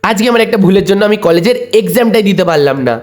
আজকে আমার একটা ভুলের জন্য আমি কলেজের এক্সামটাই দিতে পারলাম না।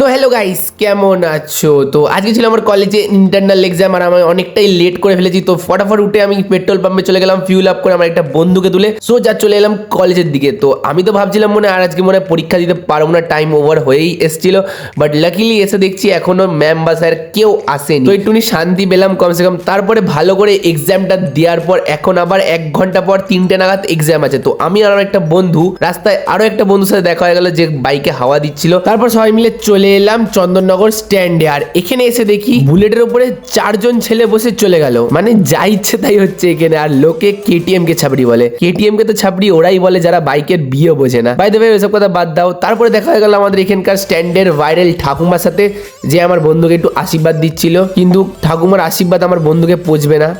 তো হ্যালো গাইস, কেমন আছো? তো আজকে ছিল আমার কলেজে ইন্টারনাল এক্সাম আর আমি অনেকটাই লেট করে ফেলেছি। তো ফটাফট উঠে আমি পেট্রোল পাম্পে চলে গেলাম, ফিউল আপ করে আমার একটা বন্ধুকে তুলে সোজা চলে এলাম কলেজের দিকে। তো আমি তো ভাবছিলাম মনে হয় আর আজকে মনে হয় পরীক্ষা দিতে পারবো না, টাইম ওভার হয়েই এসেছিল। বাট লাকিলি এসে দেখছি এখনো ম্যাম বা স্যার কেউ আসেনি। তো একটুখানি শান্তি পেলাম কমসে কম। তারপরে ভালো করে এক্সামটা দেওয়ার পর এখন আবার 1 ঘন্টা পর 3টে নাগাদ এক্সাম আছে। তো আমি আর আমার একটা বন্ধু রাস্তায় আরো একটা বন্ধুর সাথে দেখা হয়ে গেল যে বাইকে হাওয়া দিচ্ছিল। তারপর সবাই মিলে চলে এলাম চন্দননগর স্ট্যান্ডে। আর এখানে এসে দেখি বুলেটের উপরে 4জন ছেলে বসে চলে গেল। মানে যা ইচ্ছে তাই হচ্ছে এখানে। আর লোকে কেটিএম কে ছাপড়ি বলে, কেটিএম কে তো ছাপড়ি ওরাই বলে যারা বাইকের বিয়ে বোঝে না। বাই দ্য ওয়ে ওইসব কথা বাদ দাও। তারপরে দেখা হয়ে গেল আমাদের এখানকার স্ট্যান্ডের ভাইরাল ঠাকুমার সাথে, যে আমার বন্ধুকে একটু আশীর্বাদ দিচ্ছিল, কিন্তু ঠাকুমার আশীর্বাদ আমার বন্ধুকে পচবে না।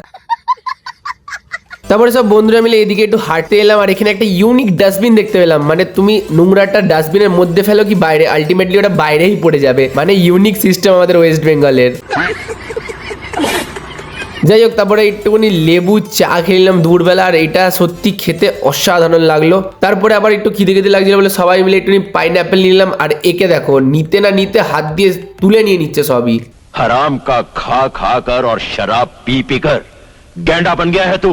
তারপরে সব বন্ধুরা মিলে এদিকে একটু হাঁটতে এলাম আর এখানে একটা ইউনিক ডাস্টবিন দেখতে পেলাম। মানে তুমি নোংরাটা ডাস্টবিনের মধ্যে ফেলো কি বাইরে, আলটিমেটলি ওটা বাইরেই পড়ে যাবে। মানে ইউনিক সিস্টেম আমাদের ওয়েস্ট বেঙ্গলের। যাই হোক, তারপরে একটুখানি লেবু চা খেলাম দুপুরবেলা আর এটা সত্যি খেতে অসাধারণ লাগলো। তারপরে আবার একটু খিদে খিদে লাগছিল বলে সবাই মিলে একটুখানি পাইনঅ্যাপেল নিলাম। আর একে দেখো নিতে না নিতে হাত দিয়ে তুলে নিয়ে নিচ্ছে সবই। हराम का खा खा कर और शराब पी पी कर गैंडा बन गया है तू।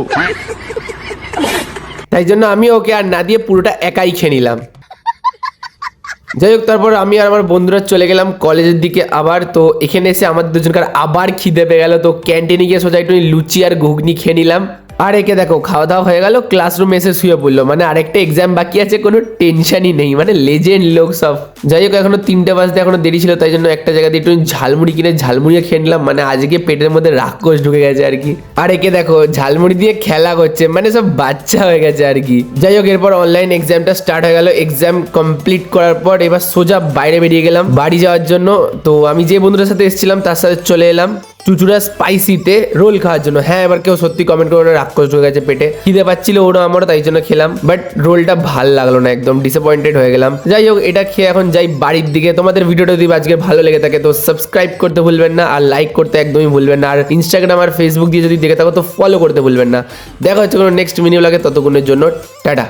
তাই জন্য আমি ওকে আর না দিয়ে পুরোটা একাই খেয়ে নিলাম। যাই হোক, তারপর আমি আর আমার বন্ধুরা চলে গেলাম কলেজের দিকে আবার। তো এখানে এসে আমাদের দুজনকার আবার খিদে পেয়ে গেল। তো ক্যান্টিনে গিয়ে সোজা একটু লুচি আর ঘুগনি খেয়ে নিলাম। আর একে দেখো খাওয়া দাওয়া হয়ে গেল, ক্লাসরুমে এসে শুয়ে পড়লো। মানে আরেকটা এক্সাম বাকি আছে, কোনো টেনশনই নেই। মানে লেজেন্ড লোক সব। যাই হোক, এখনো 3টে বাজতে এখনো দেরি ছিল, তাই জন্য একটা জায়গাতে একটু ঝালমুড়ি কিনে ঝালমুড়িও খেয়ে নিলাম। মানে আজকে পেটের মধ্যে রাক্ষস ঢুকে গেছে আর কি। আর একে দেখো ঝালমুড়ি দিয়ে খেলা করছে, মানে সব বাচ্চা হয়ে গেছে আর কি। যাই হোক, এরপর অনলাইন এক্সামটা স্টার্ট হয়ে গেল। এক্সাম কমপ্লিট করার পর এবার সোজা বাইরে বেরিয়ে গেলাম বাড়ি যাওয়ার জন্য। তো আমি যে বন্ধুটার সাথে এসেছিলাম তার সাথে চলে এলাম চুচুড়া স্পাইসিতে রোল খাওয়ার জন্য। হ্যাঁ, এবার কেউ সত্যি কমেন্ট করে রাক্ষস ঢুকে গেছে পেটে, খিদে পাচ্ছিল ওরও আমারও, তাই জন্য খেলাম। বাট রোলটা ভাল লাগলো না, একদম ডিসঅ্যাপয়েন্টেড হয়ে গেলাম। যাই হোক, এটা খেয়ে এখন যাই বাড়ির দিকে। তোমাদের ভিডিওটা যদি আজকে ভালো লেগে থাকে তো সাবস্ক্রাইব করতে ভুলবেন না, আর লাইক করতে একদমই ভুলবেন না। আর ইনস্টাগ্রাম আর ফেসবুক দিয়ে যদি দেখে থাকো তো ফলো করতে ভুলবেন না। দেখা হচ্ছে কোনো নেক্সট ভিডিও লাগে, ততক্ষণের জন্য টাটা।